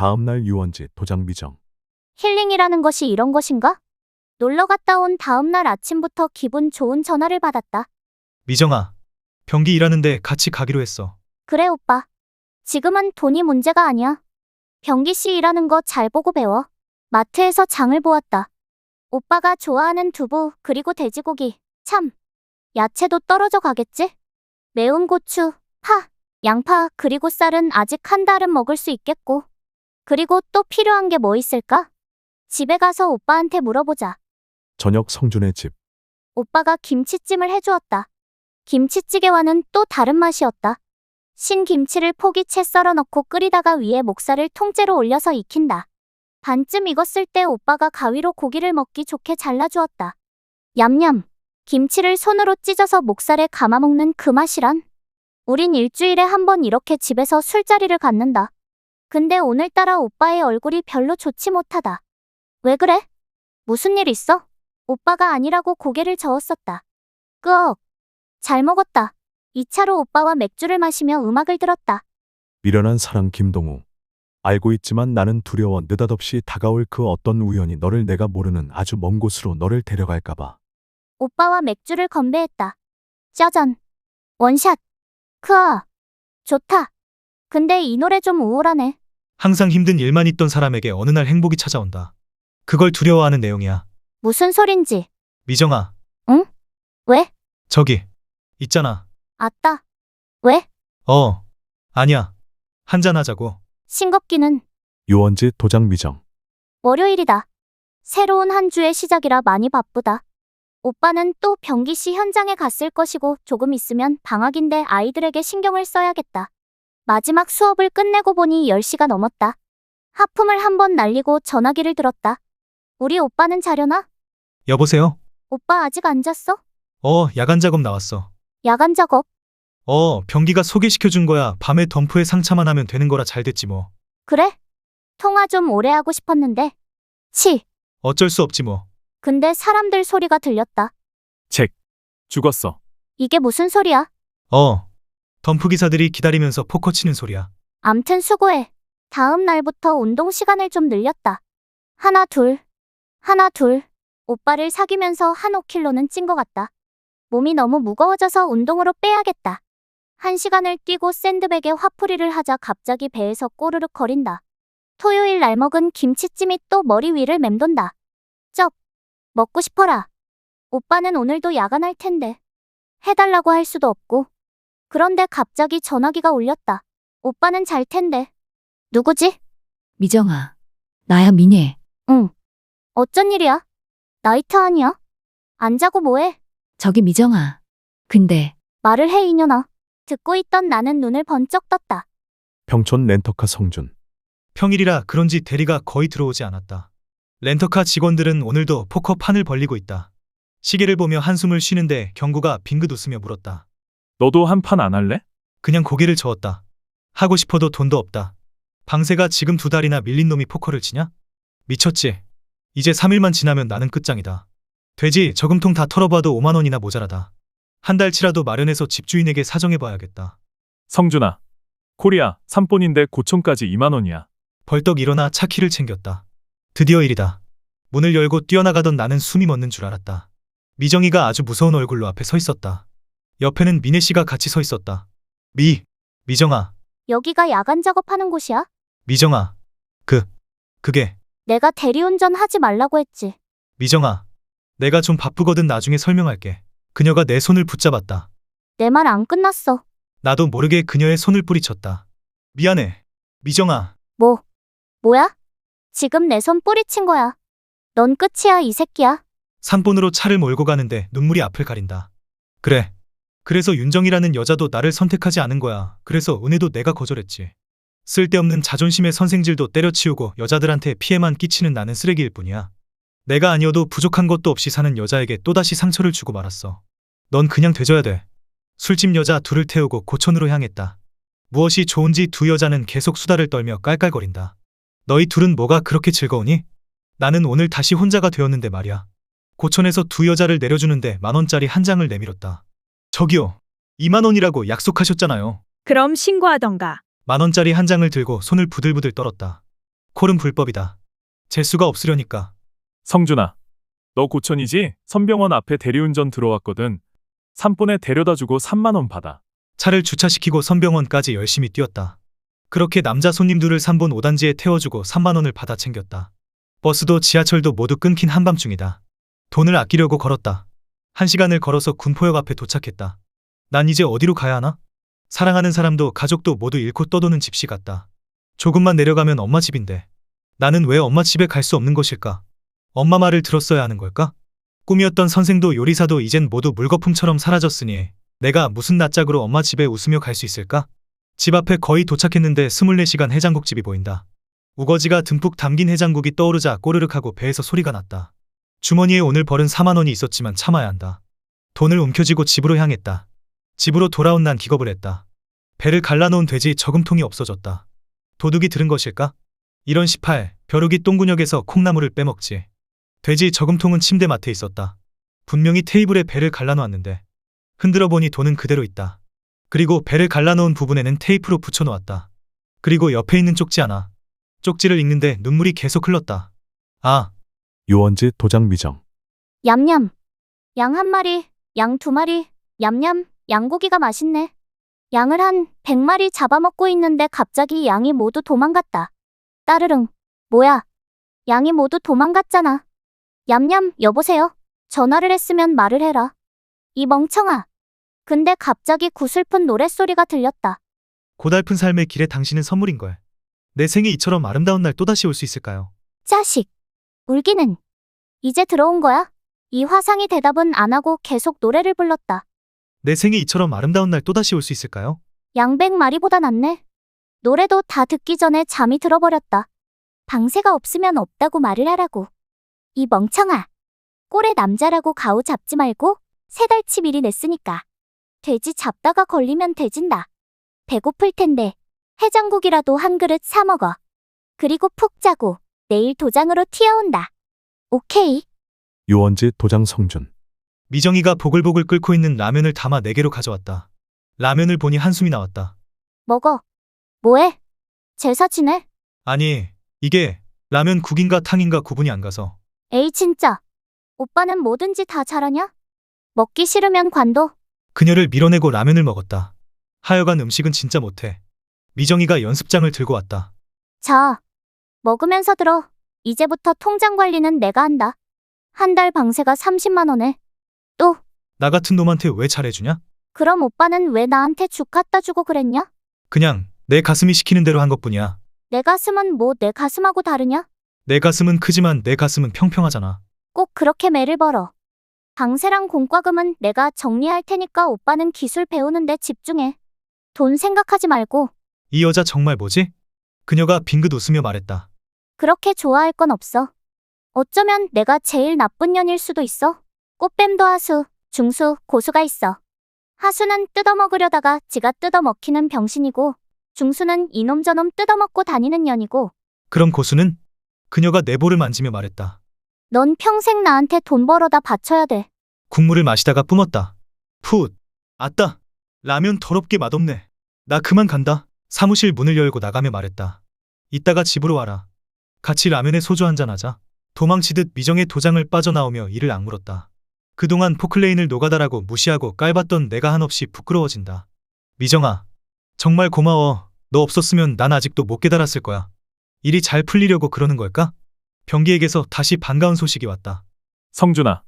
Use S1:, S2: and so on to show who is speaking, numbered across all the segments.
S1: 다음날 유원지 도장 미정.
S2: 힐링이라는 것이 이런 것인가? 놀러 갔다 온 다음날 아침부터 기분 좋은 전화를 받았다.
S3: 미정아, 병기 일하는데 같이 가기로 했어.
S2: 그래, 오빠. 지금은 돈이 문제가 아니야. 병기 씨 일하는 거 잘 보고 배워. 마트에서 장을 보았다. 오빠가 좋아하는 두부, 그리고 돼지고기, 참. 야채도 떨어져 가겠지? 매운 고추, 파, 양파, 그리고 쌀은 아직 한 달은 먹을 수 있겠고. 그리고 또 필요한 게 뭐 있을까? 집에 가서 오빠한테 물어보자.
S1: 저녁 성준의 집.
S2: 오빠가 김치찜을 해주었다. 김치찌개와는 또 다른 맛이었다. 신김치를 포기 채 썰어 넣고 끓이다가 위에 목살을 통째로 올려서 익힌다. 반쯤 익었을 때 오빠가 가위로 고기를 먹기 좋게 잘라주었다. 얌얌. 김치를 손으로 찢어서 목살에 감아먹는 그 맛이란. 우린 일주일에 한 번 이렇게 집에서 술자리를 갖는다. 근데 오늘따라 오빠의 얼굴이 별로 좋지 못하다. 왜 그래? 무슨 일 있어? 오빠가 아니라고 고개를 저었었다. 끄억. 잘 먹었다. 2차로 오빠와 맥주를 마시며 음악을 들었다.
S1: 미련한 사랑 김동우. 알고 있지만 나는 두려워 느닷없이 다가올 그 어떤 우연이 너를 내가 모르는 아주 먼 곳으로 너를 데려갈까봐.
S2: 오빠와 맥주를 건배했다. 짜잔. 원샷. 크아. 좋다. 근데 이 노래 좀 우울하네.
S3: 항상 힘든 일만 있던 사람에게 어느 날 행복이 찾아온다. 그걸 두려워하는 내용이야.
S2: 무슨 소린지.
S3: 미정아,
S2: 왜?
S3: 저기, 있잖아.
S2: 아따. 왜?
S3: 아니야. 한잔하자고.
S2: 싱겁기는.
S1: 유원지 도장 미정.
S2: 월요일이다. 새로운 한 주의 시작이라 많이 바쁘다. 오빠는 또 병기 씨 현장에 갔을 것이고 조금 있으면 방학인데 아이들에게 신경을 써야겠다. 마지막 수업을 끝내고 보니 10시가 넘었다. 하품을 한번 날리고 전화기를 들었다. 우리 오빠는 자려나?
S3: 여보세요?
S2: 오빠 아직 안 잤어?
S3: 야간 작업 나왔어.
S2: 야간 작업.
S3: 병기가 소개시켜준 거야. 밤에 덤프에 상차만 하면 되는 거라 잘 됐지 뭐.
S2: 그래? 통화 좀 오래 하고 싶었는데. 치.
S3: 어쩔 수 없지 뭐.
S2: 근데 사람들 소리가 들렸다.
S1: 잭. 죽었어.
S2: 이게 무슨 소리야?
S3: 덤프 기사들이 기다리면서 포커 치는 소리야.
S2: 암튼 수고해. 다음 날부터 운동 시간을 좀 늘렸다. 하나 둘. 오빠를 사귀면서 한 5kg는 찐 것 같다. 몸이 너무 무거워져서 운동으로 빼야겠다. 1시간을 뛰고 샌드백에 화풀이를 하자 갑자기 배에서 꼬르륵 거린다. 토요일 날 먹은 김치찜이 또 머리 위를 맴돈다. 쩝. 먹고 싶어라. 오빠는 오늘도 야간할 텐데. 해달라고 할 수도 없고. 그런데 갑자기 전화기가 울렸다. 오빠는 잘 텐데. 누구지?
S4: 미정아, 나야 미네.
S2: 응. 어쩐 일이야? 나이트 아니야? 안 자고 뭐해?
S4: 저기 미정아. 근데
S2: 말을 해 이년아. 듣고 있던 나는 눈을 번쩍 떴다.
S1: 평촌 렌터카 성준.
S3: 평일이라 그런지 대리가 거의 들어오지 않았다. 렌터카 직원들은 오늘도 포커 판을 벌리고 있다. 시계를 보며 한숨을 쉬는데 경구가 빙긋 웃으며 물었다.
S1: 너도 한 판 안 할래?
S3: 그냥 고개를 저었다. 하고 싶어도 돈도 없다. 방세가 지금 2달이나 밀린 놈이 포커를 치냐? 미쳤지. 이제 3일만 지나면 나는 끝장이다. 돼지 저금통 다 털어봐도 5만 원이나 모자라다. 한 달치라도 마련해서 집주인에게 사정해봐야겠다.
S5: 성준아, 코리아 3본인데 고총까지 2만 원이야.
S3: 벌떡 일어나 차 키를 챙겼다. 드디어 일이다. 문을 열고 뛰어나가던 나는 숨이 멎는 줄 알았다. 미정이가 아주 무서운 얼굴로 앞에 서 있었다. 옆에는 미네 씨가 같이 서 있었다. 미정아,
S2: 여기가 야간 작업하는 곳이야?
S3: 미정아, 그게,
S2: 내가 대리운전 하지 말라고 했지.
S3: 미정아, 내가 좀 바쁘거든 나중에 설명할게. 그녀가 내 손을 붙잡았다.
S2: 내 말 안 끝났어.
S3: 나도 모르게 그녀의 손을 뿌리쳤다. 미안해, 미정아.
S2: 뭐야? 지금 내 손 뿌리친 거야. 넌 끝이야, 이 새끼야.
S3: 3본으로 차를 몰고 가는데 눈물이 앞을 가린다. 그래. 그래서 윤정이라는 여자도 나를 선택하지 않은 거야. 그래서 은혜도 내가 거절했지. 쓸데없는 자존심의 선생질도 때려치우고 여자들한테 피해만 끼치는 나는 쓰레기일 뿐이야. 내가 아니어도 부족한 것도 없이 사는 여자에게 또다시 상처를 주고 말았어. 넌 그냥 돼줘야 돼. 술집 여자 둘을 태우고 고촌으로 향했다. 무엇이 좋은지 두 여자는 계속 수다를 떨며 깔깔거린다. 너희 둘은 뭐가 그렇게 즐거우니? 나는 오늘 다시 혼자가 되었는데 말이야. 고촌에서 두 여자를 내려주는데 10,000원짜리 한 장을 내밀었다. 저기요. 2만 원이라고 약속하셨잖아요.
S6: 그럼 신고하던가.
S3: 10,000원짜리 한 장을 들고 손을 부들부들 떨었다. 콜은 불법이다. 재수가 없으려니까.
S5: 성준아, 너 고천이지? 선병원 앞에 대리운전 들어왔거든. 산본에 데려다주고 3만 원 받아.
S3: 차를 주차시키고 선병원까지 열심히 뛰었다. 그렇게 남자 손님들을 3본 5단지에 태워주고 3만 원을 받아 챙겼다. 버스도 지하철도 모두 끊긴 한밤중이다. 돈을 아끼려고 걸었다. 1시간을 걸어서 군포역 앞에 도착했다. 난 이제 어디로 가야 하나? 사랑하는 사람도 가족도 모두 잃고 떠도는 집시 같다. 조금만 내려가면 엄마 집인데 나는 왜 엄마 집에 갈 수 없는 것일까? 엄마 말을 들었어야 하는 걸까? 꿈이었던 선생도 요리사도 이젠 모두 물거품처럼 사라졌으니 내가 무슨 낯짝으로 엄마 집에 웃으며 갈 수 있을까? 집 앞에 거의 도착했는데 24시간 해장국집이 보인다. 우거지가 듬뿍 담긴 해장국이 떠오르자 꼬르륵하고 배에서 소리가 났다. 주머니에 오늘 벌은 4만 원이 있었지만 참아야 한다. 돈을 움켜쥐고 집으로 향했다. 집으로 돌아온 난 기겁을 했다. 배를 갈라놓은 돼지 저금통이 없어졌다. 도둑이 들은 것일까? 이런 18, 벼룩이 똥구녕에서 콩나물을 빼먹지. 돼지 저금통은 침대 맡에 있었다. 분명히 테이블에 배를 갈라놓았는데 흔들어 보니 돈은 그대로 있다. 그리고 배를 갈라놓은 부분에는 테이프로 붙여놓았다. 그리고 옆에 있는 쪽지 하나. 쪽지를 읽는데 눈물이 계속 흘렀다. 아,
S1: 유원지 도장 미정.
S2: 얌얌. 양 1마리, 양 2마리, 얌얌. 양고기가 맛있네. 양을 한 100마리 잡아먹고 있는데 갑자기 양이 모두 도망갔다. 따르릉. 뭐야? 양이 모두 도망갔잖아. 얌얌, 여보세요? 전화를 했으면 말을 해라. 이 멍청아. 근데 갑자기 구슬픈 노랫소리가 들렸다.
S3: 고달픈 삶의 길에 당신은 선물인걸. 내 생이 이처럼 아름다운 날 또다시 올 수 있을까요?
S2: 자식. 울기는. 이제 들어온 거야? 이 화상이 대답은 안 하고 계속 노래를 불렀다.
S3: 내 생이 이처럼 아름다운 날 또다시 올 수 있을까요?
S2: 양 100마리보다 낫네. 노래도 다 듣기 전에 잠이 들어버렸다. 방새가 없으면 없다고 말을 하라고. 이 멍청아. 꼴에 남자라고 가오 잡지 말고 3달치 미리 냈으니까. 돼지 잡다가 걸리면 돼진다. 배고플 텐데 해장국이라도 한 그릇 사 먹어. 그리고 푹 자고 내일 도장으로 튀어온다. 오케이.
S1: 유원지 도장 성준.
S3: 미정이가 보글보글 끓고 있는 라면을 담아 내게로 가져왔다. 라면을 보니 한숨이 나왔다.
S2: 먹어. 뭐해? 제사 지내?
S3: 아니, 이게 라면 국인가 탕인가 구분이 안 가서.
S2: 에이 진짜. 오빠는 뭐든지 다 잘하냐? 먹기 싫으면 관둬.
S3: 그녀를 밀어내고 라면을 먹었다. 하여간 음식은 진짜 못해. 미정이가 연습장을 들고 왔다.
S2: 자. 먹으면서 들어. 이제부터 통장 관리는 내가 한다. 한 달 방세가 30만 원에. 또.
S3: 나 같은 놈한테 왜 잘해주냐?
S2: 그럼 오빠는 왜 나한테 죽 갖다 주고 그랬냐?
S3: 그냥 내 가슴이 시키는 대로 한 것뿐이야.
S2: 내 가슴은 뭐 내 가슴하고 다르냐?
S3: 내 가슴은 크지만 내 가슴은 평평하잖아.
S2: 꼭 그렇게 매를 벌어. 방세랑 공과금은 내가 정리할 테니까 오빠는 기술 배우는데 집중해. 돈 생각하지 말고.
S3: 이 여자 정말 뭐지? 그녀가 빙긋 웃으며 말했다.
S2: 그렇게 좋아할 건 없어. 어쩌면 내가 제일 나쁜 년일 수도 있어. 꽃뱀도 하수, 중수, 고수가 있어. 하수는 뜯어먹으려다가 지가 뜯어먹히는 병신이고 중수는 이놈 저놈 뜯어먹고 다니는 년이고
S3: 그럼 고수는? 그녀가 내 볼을 만지며 말했다.
S2: 넌 평생 나한테 돈 벌어다 바쳐야 돼.
S3: 국물을 마시다가 뿜었다. 풋. 아따. 라면 더럽게 맛없네. 나 그만 간다. 사무실 문을 열고 나가며 말했다. 이따가 집으로 와라. 같이 라면에 소주 한잔 하자. 도망치듯 미정의 도장을 빠져나오며 이를 악물었다. 그동안 포클레인을 노가다라고 무시하고 깔봤던 내가 한없이 부끄러워진다. 미정아. 정말 고마워. 너 없었으면 난 아직도 못 깨달았을 거야. 일이 잘 풀리려고 그러는 걸까? 병기에게서 다시 반가운 소식이 왔다.
S5: 성준아,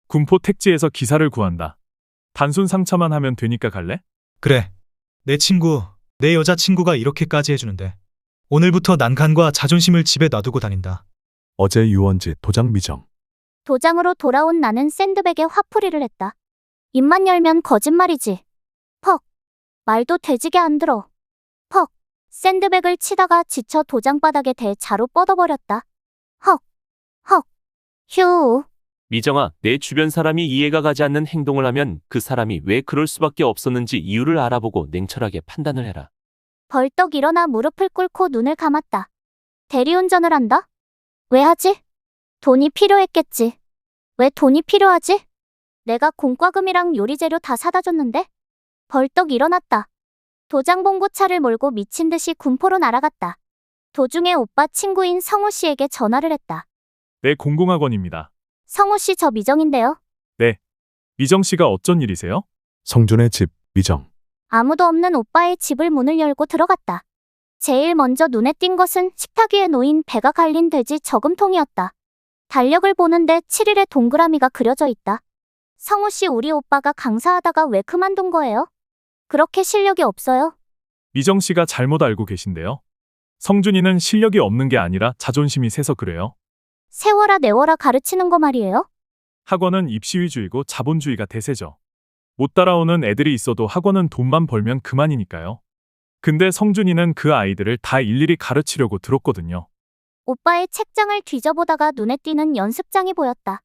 S5: 군포 택지에서 기사를 구한다. 단순 상차만 하면 되니까 갈래?
S3: 그래. 내 친구, 내 여자친구가 이렇게까지 해주는데. 오늘부터 난간과 자존심을 집에 놔두고 다닌다.
S1: 어제 유원지 도장 미정.
S2: 도장으로 돌아온 나는 샌드백에 화풀이를 했다. 입만 열면 거짓말이지. 퍽. 말도 되지게 안 들어. 퍽. 샌드백을 치다가 지쳐 도장바닥에 대 자로 뻗어버렸다. 헉. 헉. 휴.
S6: 미정아, 내 주변 사람이 이해가 가지 않는 행동을 하면 그 사람이 왜 그럴 수밖에 없었는지 이유를 알아보고 냉철하게 판단을 해라.
S2: 벌떡 일어나 무릎을 꿇고 눈을 감았다. 대리운전을 한다? 왜 하지? 돈이 필요했겠지. 왜 돈이 필요하지? 내가 공과금이랑 요리재료 다 사다 줬는데? 벌떡 일어났다. 도장봉고차를 몰고 미친 듯이 군포로 날아갔다. 도중에 오빠 친구인 성우 씨에게 전화를 했다.
S5: 네, 공공학원입니다.
S2: 성우 씨 저 미정인데요.
S5: 미정 씨가 어쩐 일이세요?
S1: 성준의 집, 미정.
S2: 아무도 없는 오빠의 집을 문을 열고 들어갔다. 제일 먼저 눈에 띈 것은 식탁 위에 놓인 배가 갈린 돼지 저금통이었다. 달력을 보는데 7일에 동그라미가 그려져 있다. 성우 씨 우리 오빠가 강사하다가 왜 그만둔 거예요? 그렇게 실력이 없어요?
S5: 미정 씨가 잘못 알고 계신데요. 성준이는 실력이 없는 게 아니라 자존심이 세서 그래요.
S2: 세워라 내워라 가르치는 거 말이에요?
S5: 학원은 입시 위주이고 자본주의가 대세죠. 못 따라오는 애들이 있어도 학원은 돈만 벌면 그만이니까요. 근데 성준이는 그 아이들을 다 일일이 가르치려고 들었거든요.
S2: 오빠의 책장을 뒤져보다가 눈에 띄는 연습장이 보였다.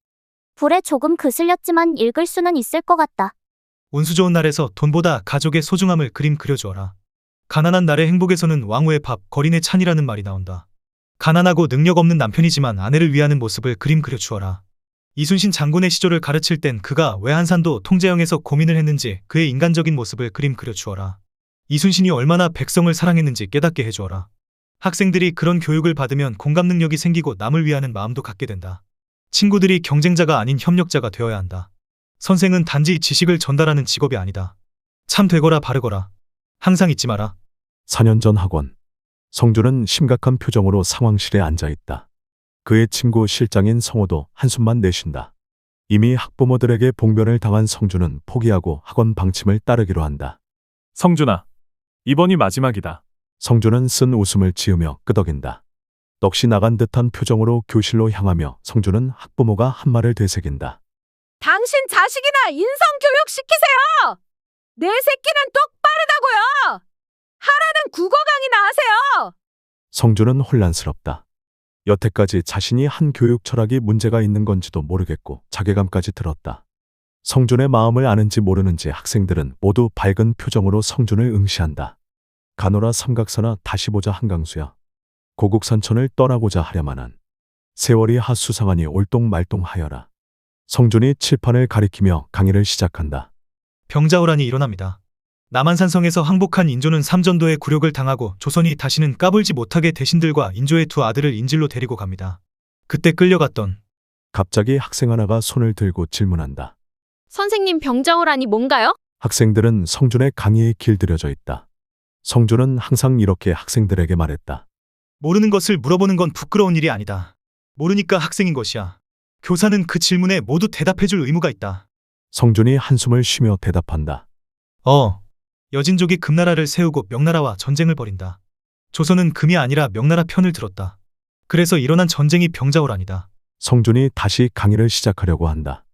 S2: 불에 조금 그슬렸지만 읽을 수는 있을 것 같다.
S3: 운수 좋은 날에서 돈보다 가족의 소중함을 그림 그려주어라. 가난한 날의 행복에서는 왕후의 밥, 거린의 찬이라는 말이 나온다. 가난하고 능력 없는 남편이지만 아내를 위하는 모습을 그림 그려주어라. 이순신 장군의 시조를 가르칠 땐 그가 왜 한산도 통제형에서 고민을 했는지 그의 인간적인 모습을 그림 그려주어라. 이순신이 얼마나 백성을 사랑했는지 깨닫게 해주어라. 학생들이 그런 교육을 받으면 공감 능력이 생기고 남을 위하는 마음도 갖게 된다. 친구들이 경쟁자가 아닌 협력자가 되어야 한다. 선생은 단지 지식을 전달하는 직업이 아니다. 참 되거라 바르거라. 항상 잊지 마라.
S1: 4년 전 학원. 성준은 심각한 표정으로 상황실에 앉아 있다. 그의 친구 실장인 성호도 한숨만 내쉰다. 이미 학부모들에게 봉변을 당한 성준은 포기하고 학원 방침을 따르기로 한다.
S5: 성준아, 이번이 마지막이다.
S1: 성준은 쓴 웃음을 지으며 끄덕인다. 넋이 나간 듯한 표정으로 교실로 향하며 성준은 학부모가 한 말을 되새긴다.
S7: 당신 자식이나 인성교육 시키세요. 내 새끼는 똑바르다고요. 하라는 국어 강의나 하세요.
S1: 성준은 혼란스럽다. 여태까지 자신이 한 교육 철학이 문제가 있는 건지도 모르겠고 자괴감까지 들었다. 성준의 마음을 아는지 모르는지 학생들은 모두 밝은 표정으로 성준을 응시한다. 가노라 삼각사나 다시 보자 한강수야. 고국산천을 떠나고자 하려마는 세월이 핫수상하니 올똥말똥하여라. 성준이 칠판을 가리키며 강의를 시작한다.
S3: 병자호란이 일어납니다. 남한산성에서 항복한 인조는 삼전도에 굴욕을 당하고 조선이 다시는 까불지 못하게 대신들과 인조의 두 아들을 인질로 데리고 갑니다. 그때 끌려갔던
S1: 갑자기 학생 하나가 손을 들고 질문한다.
S7: 선생님 병자호란이 뭔가요?
S1: 학생들은 성준의 강의에 길들여져 있다. 성준은 항상 이렇게 학생들에게 말했다.
S3: 모르는 것을 물어보는 건 부끄러운 일이 아니다. 모르니까 학생인 것이야. 교사는 그 질문에 모두 대답해줄 의무가 있다.
S1: 성준이 한숨을 쉬며 대답한다.
S3: 여진족이 금나라를 세우고 명나라와 전쟁을 벌인다. 조선은 금이 아니라 명나라 편을 들었다. 그래서 일어난 전쟁이 병자호란이다.
S1: 성준이 다시 강의를 시작하려고 한다.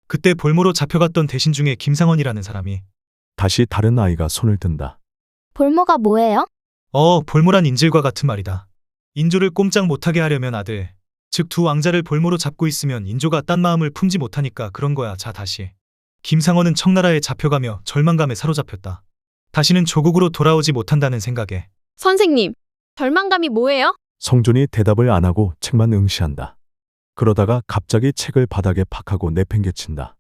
S3: 그때 볼모로 잡혀갔던 대신 중에 김상원이라는 사람이
S1: 다시 다른 아이가 손을 든다.
S2: 볼모가 뭐예요?
S3: 볼모란 인질과 같은 말이다. 인조를 꼼짝 못하게 하려면 아들, 즉 두 왕자를 볼모로 잡고 있으면 인조가 딴 마음을 품지 못하니까 그런 거야. 자 다시. 김상원은 청나라에 잡혀가며 절망감에 사로잡혔다. 다시는 조국으로 돌아오지 못한다는 생각에.
S7: 선생님, 절망감이 뭐예요?
S1: 성준이 대답을 안 하고 책만 응시한다. 그러다가 갑자기 책을 바닥에 팍 하고 내팽개친다.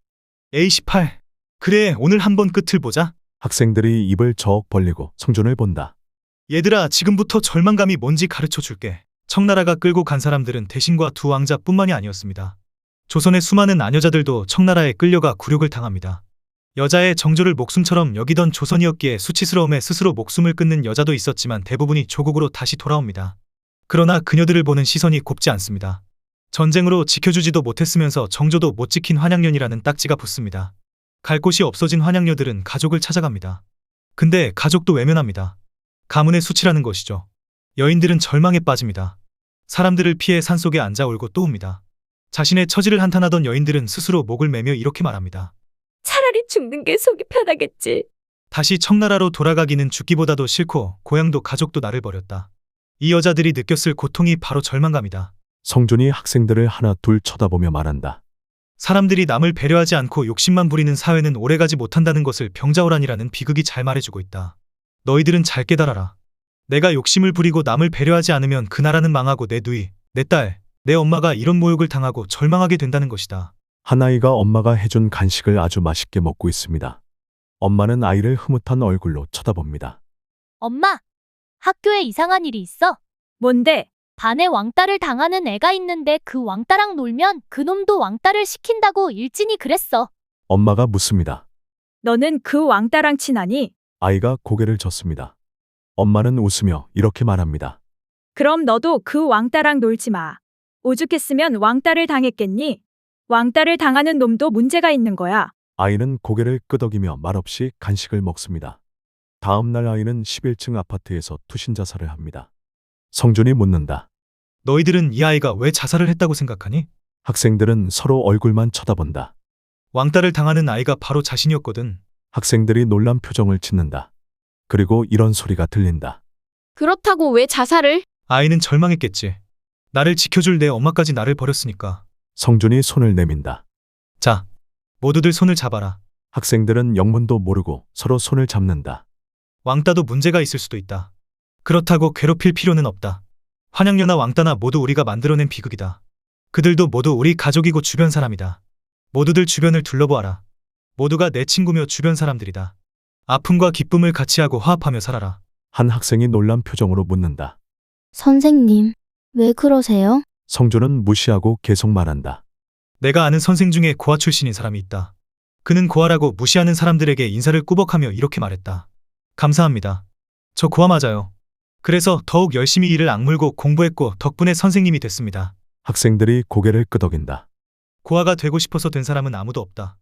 S3: A18. 그래, 오늘 한번 끝을 보자.
S1: 학생들이 입을 저억 벌리고 성준을 본다.
S3: 얘들아, 지금부터 절망감이 뭔지 가르쳐 줄게. 청나라가 끌고 간 사람들은 대신과 두 왕자뿐만이 아니었습니다. 조선의 수많은 아녀자들도 청나라에 끌려가 굴욕을 당합니다. 여자의 정조를 목숨처럼 여기던 조선이었기에 수치스러움에 스스로 목숨을 끊는 여자도 있었지만 대부분이 조국으로 다시 돌아옵니다. 그러나 그녀들을 보는 시선이 곱지 않습니다. 전쟁으로 지켜주지도 못했으면서 정조도 못 지킨 환양년이라는 딱지가 붙습니다. 갈 곳이 없어진 환양녀들은 가족을 찾아갑니다. 근데 가족도 외면합니다. 가문의 수치라는 것이죠. 여인들은 절망에 빠집니다. 사람들을 피해 산속에 앉아 울고 또 웁니다. 자신의 처지를 한탄하던 여인들은 스스로 목을 매며 이렇게 말합니다.
S7: 차라리 죽는 게 속이 편하겠지.
S3: 다시 청나라로 돌아가기는 죽기보다도 싫고 고향도 가족도 나를 버렸다. 이 여자들이 느꼈을 고통이 바로 절망감이다.
S1: 성준이 학생들을 하나 둘 쳐다보며 말한다.
S3: 사람들이 남을 배려하지 않고 욕심만 부리는 사회는 오래가지 못한다는 것을 병자호란이라는 비극이 잘 말해주고 있다. 너희들은 잘 깨달아라. 내가 욕심을 부리고 남을 배려하지 않으면 그 나라는 망하고 내 누이, 내 딸, 내 엄마가 이런 모욕을 당하고 절망하게 된다는 것이다.
S1: 한 아이가 엄마가 해준 간식을 아주 맛있게 먹고 있습니다. 엄마는 아이를 흐뭇한 얼굴로 쳐다봅니다.
S2: 엄마, 학교에 이상한 일이 있어.
S8: 뭔데?
S2: 반에 왕따를 당하는 애가 있는데 그 왕따랑 놀면 그놈도 왕따를 시킨다고 일진이 그랬어.
S1: 엄마가 묻습니다.
S8: 너는 그 왕따랑 친하니?
S1: 아이가 고개를 젓습니다. 엄마는 웃으며 이렇게 말합니다.
S8: 그럼 너도 그 왕따랑 놀지 마. 오죽했으면 왕따를 당했겠니? 왕따를 당하는 놈도 문제가 있는 거야.
S1: 아이는 고개를 끄덕이며 말없이 간식을 먹습니다. 다음 날 아이는 11층 아파트에서 투신 자살을 합니다. 성준이 묻는다.
S3: 너희들은 이 아이가 왜 자살을 했다고 생각하니?
S1: 학생들은 서로 얼굴만 쳐다본다.
S3: 왕따를 당하는 아이가 바로 자신이었거든.
S1: 학생들이 놀란 표정을 짓는다. 그리고 이런 소리가 들린다.
S7: 그렇다고 왜 자살을?
S3: 아이는 절망했겠지. 나를 지켜줄 내 엄마까지 나를 버렸으니까.
S1: 성준이 손을 내민다.
S3: 자, 모두들 손을 잡아라.
S1: 학생들은 영문도 모르고 서로 손을 잡는다.
S3: 왕따도 문제가 있을 수도 있다. 그렇다고 괴롭힐 필요는 없다. 환양녀나 왕따나 모두 우리가 만들어낸 비극이다. 그들도 모두 우리 가족이고 주변 사람이다. 모두들 주변을 둘러보아라. 모두가 내 친구며 주변 사람들이다. 아픔과 기쁨을 같이 하고 화합하며 살아라.
S1: 한 학생이 놀란 표정으로 묻는다.
S2: 선생님, 왜 그러세요?
S1: 성준은 무시하고 계속 말한다.
S3: 내가 아는 선생 중에 고아 출신인 사람이 있다. 그는 고아라고 무시하는 사람들에게 인사를 꾸벅하며 이렇게 말했다. 감사합니다. 저 고아 맞아요. 그래서 더욱 열심히 이를 악물고 공부했고 덕분에 선생님이 됐습니다.
S1: 학생들이 고개를 끄덕인다.
S3: 고아가 되고 싶어서 된 사람은 아무도 없다.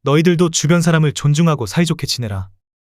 S3: 너희들도 주변 사람을 존중하고 사이좋게 지내라.